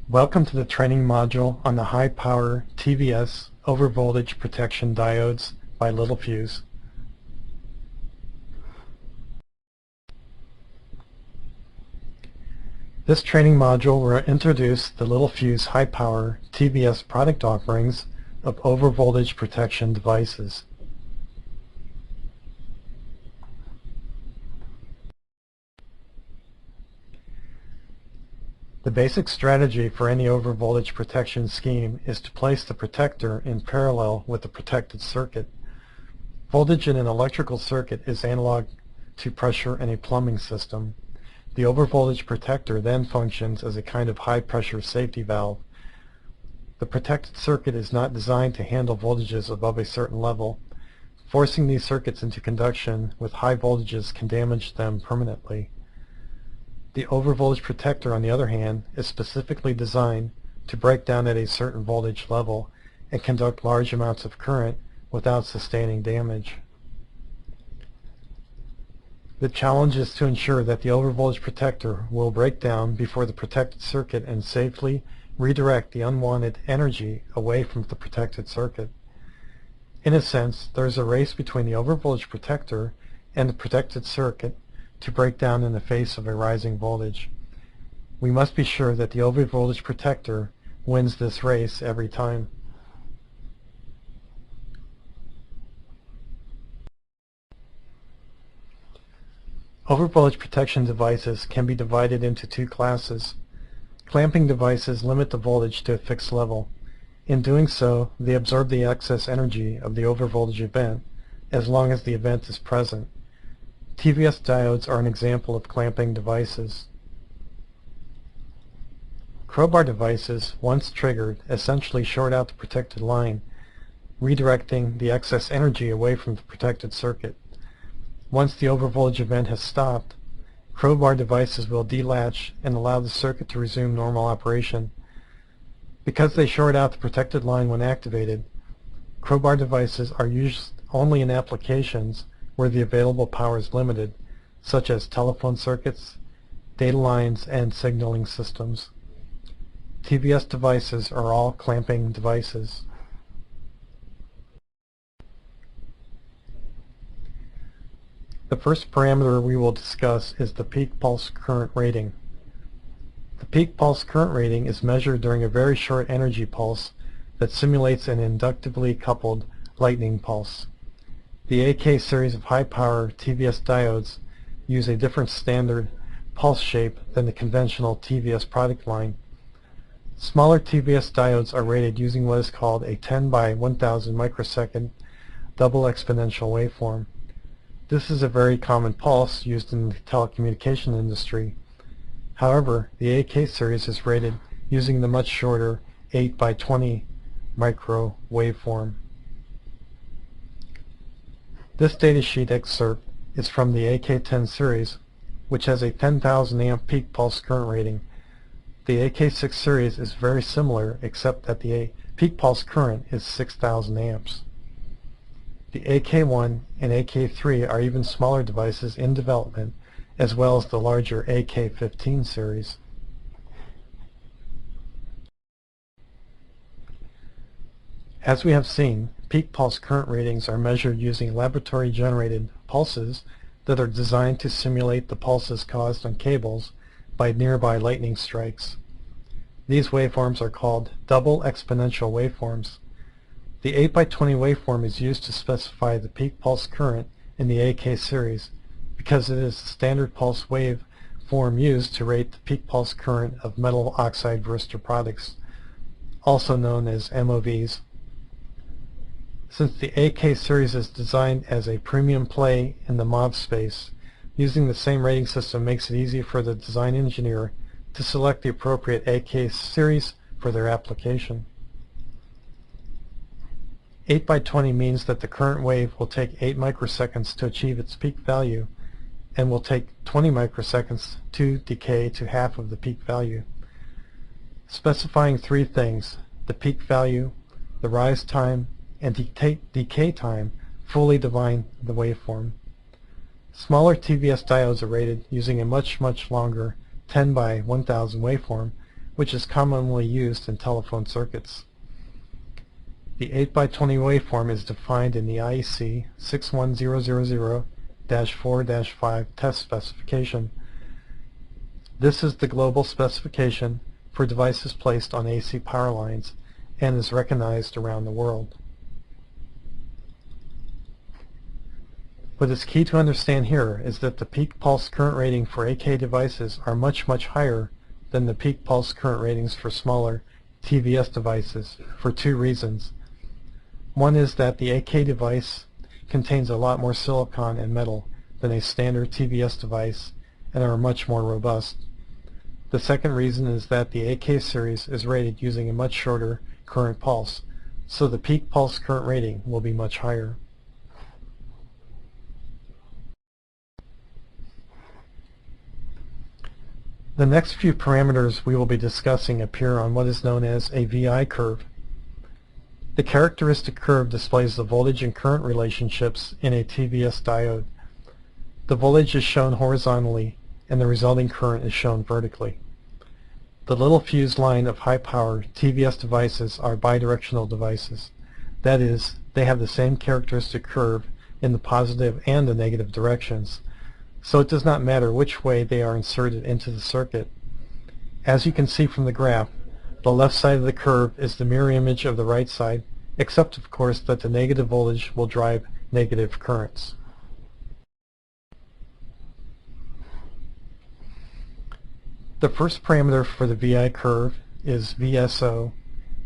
Welcome to the training module on the high-power TVS overvoltage protection diodes by Littelfuse. This training module will introduce the Littelfuse high-power TVS product offerings of overvoltage protection devices. The basic strategy for any overvoltage protection scheme is to place the protector in parallel with the protected circuit. Voltage in an electrical circuit is analog to pressure in a plumbing system. The overvoltage protector then functions as a kind of high-pressure safety valve. The protected circuit is not designed to handle voltages above a certain level. Forcing these circuits into conduction with high voltages can damage them permanently. The overvoltage protector, on the other hand, is specifically designed to break down at a certain voltage level and conduct large amounts of current without sustaining damage. The challenge is to ensure that the overvoltage protector will break down before the protected circuit and safely redirect the unwanted energy away from the protected circuit. In a sense, there is a race between the overvoltage protector and the protected circuit to break down in the face of a rising voltage. We must be sure that the overvoltage protector wins this race every time. Overvoltage protection devices can be divided into two classes. Clamping devices limit the voltage to a fixed level. In doing so, they absorb the excess energy of the overvoltage event as long as the event is present. TVS diodes are an example of clamping devices. Crowbar devices, once triggered, essentially short out the protected line, redirecting the excess energy away from the protected circuit. Once the overvoltage event has stopped, crowbar devices will delatch and allow the circuit to resume normal operation. Because they short out the protected line when activated, crowbar devices are used only in applications where the available power is limited, such as telephone circuits, data lines, and signaling systems. TVS devices are all clamping devices. The first parameter we will discuss is the peak pulse current rating. The peak pulse current rating is measured during a very short energy pulse that simulates an inductively coupled lightning pulse. The AK series of high-power TVS diodes use a different standard pulse shape than the conventional TVS product line. Smaller TVS diodes are rated using what is called a 10 by 1000 microsecond double exponential waveform. This is a very common pulse used in the telecommunication industry. However, the AK series is rated using the much shorter 8 by 20 micro waveform. This datasheet excerpt is from the AK10 series, which has a 10,000 amp peak pulse current rating. The AK6 series is very similar, except that the peak pulse current is 6,000 amps. The AK1 and AK3 are even smaller devices in development, as well as the larger AK15 series. As we have seen, peak pulse current ratings are measured using laboratory-generated pulses that are designed to simulate the pulses caused on cables by nearby lightning strikes. These waveforms are called double exponential waveforms. The 8 by 20 waveform is used to specify the peak pulse current in the AK series because it is the standard pulse wave form used to rate the peak pulse current of metal oxide varistor products, also known as MOVs. Since the AK series is designed as a premium play in the MOV space, using the same rating system makes it easy for the design engineer to select the appropriate AK series for their application. 8 by 20 means that the current wave will take 8 microseconds to achieve its peak value and will take 20 microseconds to decay to half of the peak value. Specifying three things, the peak value, the rise time, and decay time, fully define the waveform. Smaller TVS diodes are rated using a much longer 10 by 1000 waveform, which is commonly used in telephone circuits. The 8x20 waveform is defined in the IEC 61000-4-5 test specification. This is the global specification for devices placed on AC power lines and is recognized around the world. What is key to understand here is that the peak pulse current rating for AK devices are much higher than the peak pulse current ratings for smaller TVS devices for two reasons. One is that the AK device contains a lot more silicon and metal than a standard TVS device and are much more robust. The second reason is that the AK series is rated using a much shorter current pulse, so the peak pulse current rating will be much higher. The next few parameters we will be discussing appear on what is known as a VI curve. The characteristic curve displays the voltage and current relationships in a TVS diode. The voltage is shown horizontally and the resulting current is shown vertically. The little fused line of high-power TVS devices are bidirectional devices. That is, they have the same characteristic curve in the positive and the negative directions, so it does not matter which way they are inserted into the circuit. As you can see from the graph, the left side of the curve is the mirror image of the right side, except of course that the negative voltage will drive negative currents. The first parameter for the VI curve is VSO.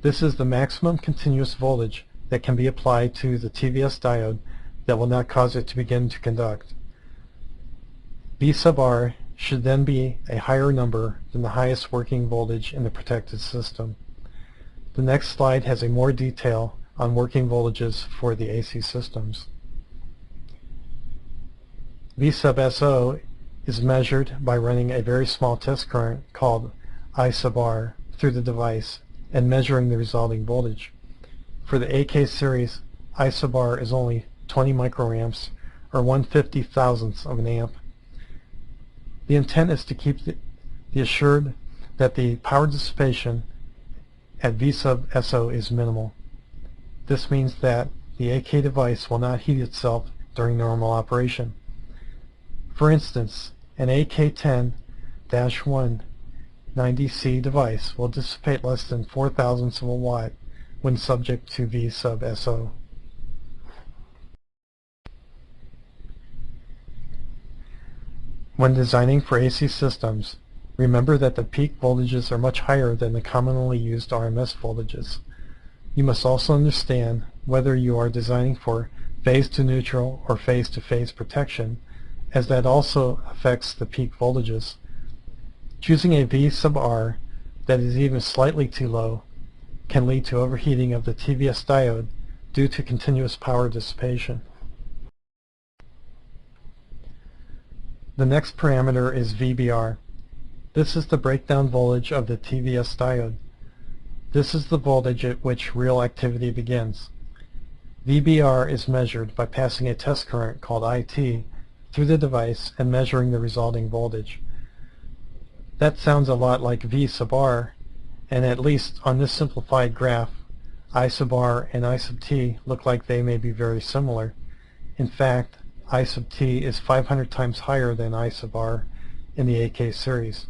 This is the maximum continuous voltage that can be applied to the TVS diode that will not cause it to begin to conduct. V sub R should then be a higher number than the highest working voltage in the protected system. The next slide has a more detail on working voltages for the AC systems. V sub SO is measured by running a very small test current called I sub R through the device and measuring the resulting voltage. For the AK series, I sub R is only 20 microamps or 1/50,000th of an amp. The intent is to keep the assured that the power dissipation at V sub SO is minimal. This means that the AK device will not heat itself during normal operation. For instance, an AK10-1 90C device will dissipate less than 4/1000th of a watt when subject to V sub SO. When designing for AC systems, remember that the peak voltages are much higher than the commonly used RMS voltages. You must also understand whether you are designing for phase to neutral or phase to phase protection, as that also affects the peak voltages. Choosing a V sub R that is even slightly too low can lead to overheating of the TVS diode due to continuous power dissipation. The next parameter is VBR. This is the breakdown voltage of the TVS diode. This is the voltage at which real activity begins. VBR is measured by passing a test current called IT through the device and measuring the resulting voltage. That sounds a lot like V sub R, and at least on this simplified graph, I sub R and I sub T look like they may be very similar. In fact, I sub T is 500 times higher than I sub R in the AK series.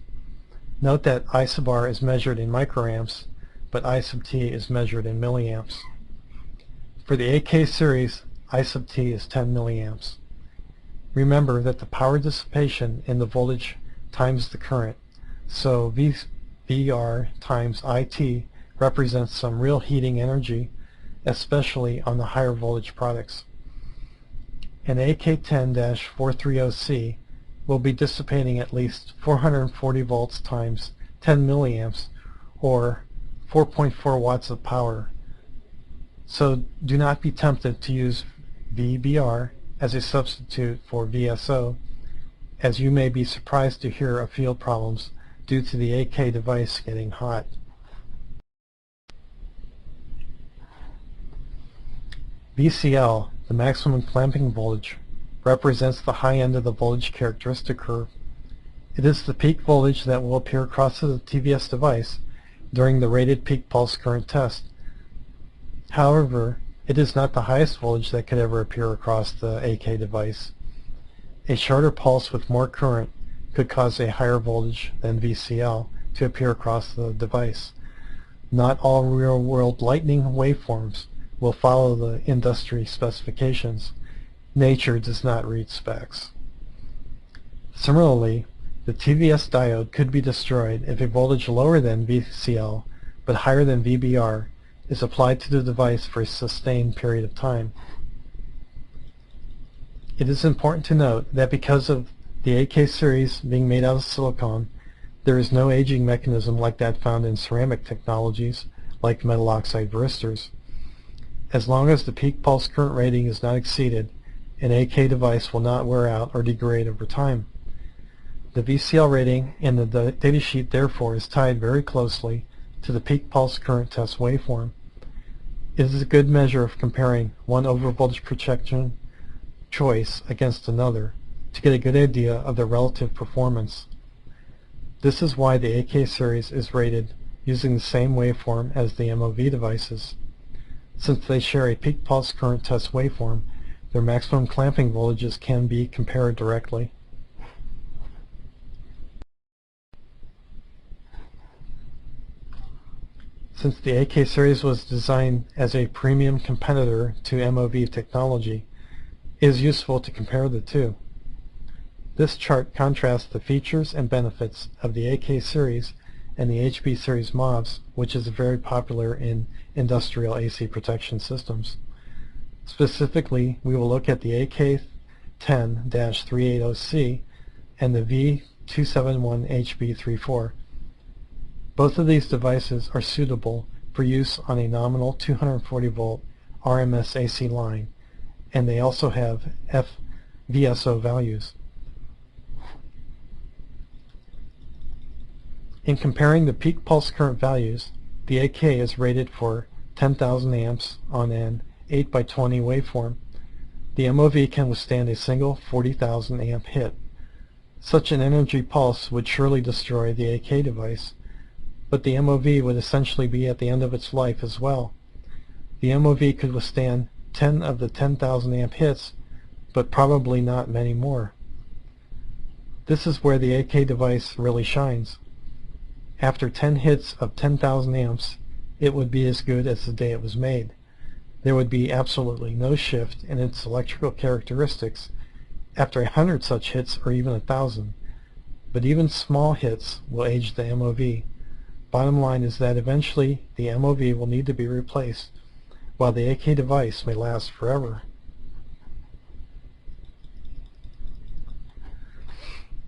Note that I sub R is measured in microamps, but I sub T is measured in milliamps. For the AK series, I sub T is 10 milliamps. Remember that the power dissipation in the voltage times the current, so VR times IT represents some real heating energy, especially on the higher voltage products. An AK10-430C will be dissipating at least 440 volts times 10 milliamps, or 4.4 watts of power. So do not be tempted to use VBR as a substitute for VSO, as you may be surprised to hear of field problems due to the AK device getting hot. VCL, the maximum clamping voltage, represents the high end of the voltage characteristic curve. It is the peak voltage that will appear across the TVS device during the rated peak pulse current test. However, it is not the highest voltage that could ever appear across the AK device. A shorter pulse with more current could cause a higher voltage than VCL to appear across the device. Not all real-world lightning waveforms will follow the industry specifications. Nature does not read specs. Similarly, the TVS diode could be destroyed if a voltage lower than VCL but higher than VBR is applied to the device for a sustained period of time. It is important to note that because of the AK series being made out of silicon, there is no aging mechanism like that found in ceramic technologies like metal oxide varistors. As long as the peak pulse current rating is not exceeded, an AK device will not wear out or degrade over time. The VCL rating in the datasheet therefore is tied very closely to the peak pulse current test waveform. It is a good measure of comparing one overvoltage protection choice against another to get a good idea of their relative performance. This is why the AK series is rated using the same waveform as the MOV devices. Since they share a peak pulse current test waveform, their maximum clamping voltages can be compared directly. Since the AK series was designed as a premium competitor to MOV technology, it is useful to compare the two. This chart contrasts the features and benefits of the AK series and the HB series MOVs, which is very popular in industrial AC protection systems. Specifically, we will look at the AK10-380C and the V271HB34. Both of these devices are suitable for use on a nominal 240 volt RMS AC line, and they also have VSO values. In comparing the peak pulse current values, the AK is rated for 10,000 amps on an 8x20 waveform. The MOV can withstand a single 40,000 amp hit. Such an energy pulse would surely destroy the AK device, but the MOV would essentially be at the end of its life as well. The MOV could withstand 10 of the 10,000 amp hits, but probably not many more. This is where the AK device really shines. After 10 hits of 10,000 amps, it would be as good as the day it was made. There would be absolutely no shift in its electrical characteristics after 100 such hits or even 1,000. But even small hits will age the MOV. Bottom line is that eventually the MOV will need to be replaced, while the AK device may last forever.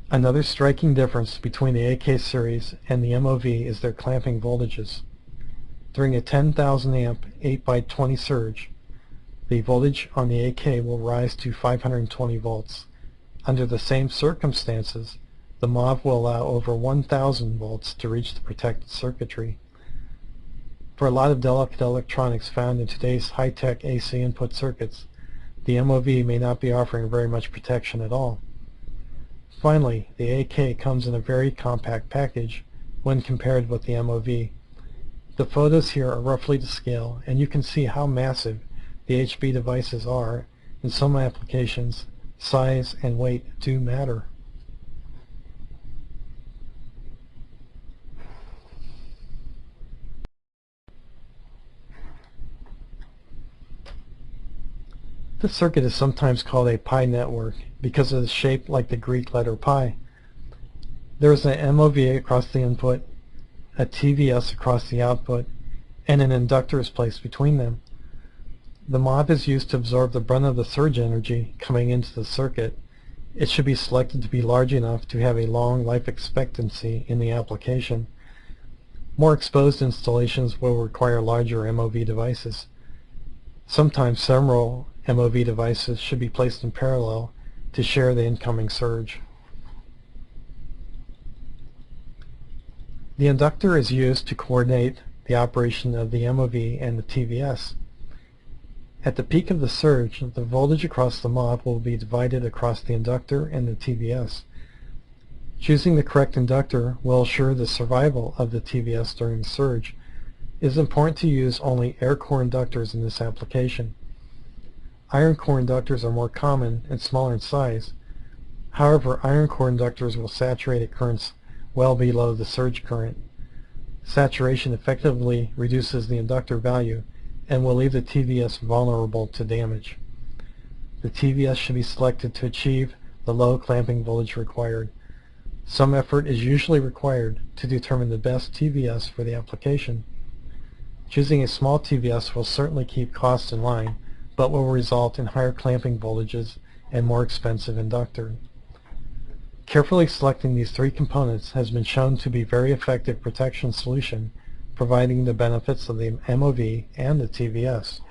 Another striking difference between the AK series and the MOV is their clamping voltages. During a 10,000 amp 8x20 surge, the voltage on the AK will rise to 520 volts. Under the same circumstances, the MOV will allow over 1,000 volts to reach the protected circuitry. For a lot of delicate electronics found in today's high-tech AC input circuits, the MOV may not be offering very much protection at all. Finally, the AK comes in a very compact package when compared with the MOV. The photos here are roughly to scale, and you can see how massive the HB devices are. In some applications, size and weight do matter. This circuit is sometimes called a pi network because it is shaped like the Greek letter pi. There is an MOV across the input, a TVS across the output, and an inductor is placed between them. The MOV is used to absorb the brunt of the surge energy coming into the circuit. It should be selected to be large enough to have a long life expectancy in the application. More exposed installations will require larger MOV devices. Sometimes several MOV devices should be placed in parallel to share the incoming surge. The inductor is used to coordinate the operation of the MOV and the TVS. At the peak of the surge, the voltage across the MOV will be divided across the inductor and the TVS. Choosing the correct inductor will assure the survival of the TVS during the surge. It is important to use only air core inductors in this application. Iron core inductors are more common and smaller in size. However, iron core inductors will saturate at currents well below the surge current. Saturation effectively reduces the inductor value and will leave the TVS vulnerable to damage. The TVS should be selected to achieve the low clamping voltage required. Some effort is usually required to determine the best TVS for the application. Choosing a small TVS will certainly keep costs in line, but will result in higher clamping voltages and more expensive inductor. Carefully selecting these three components has been shown to be a very effective protection solution, providing the benefits of the MOV and the TVS.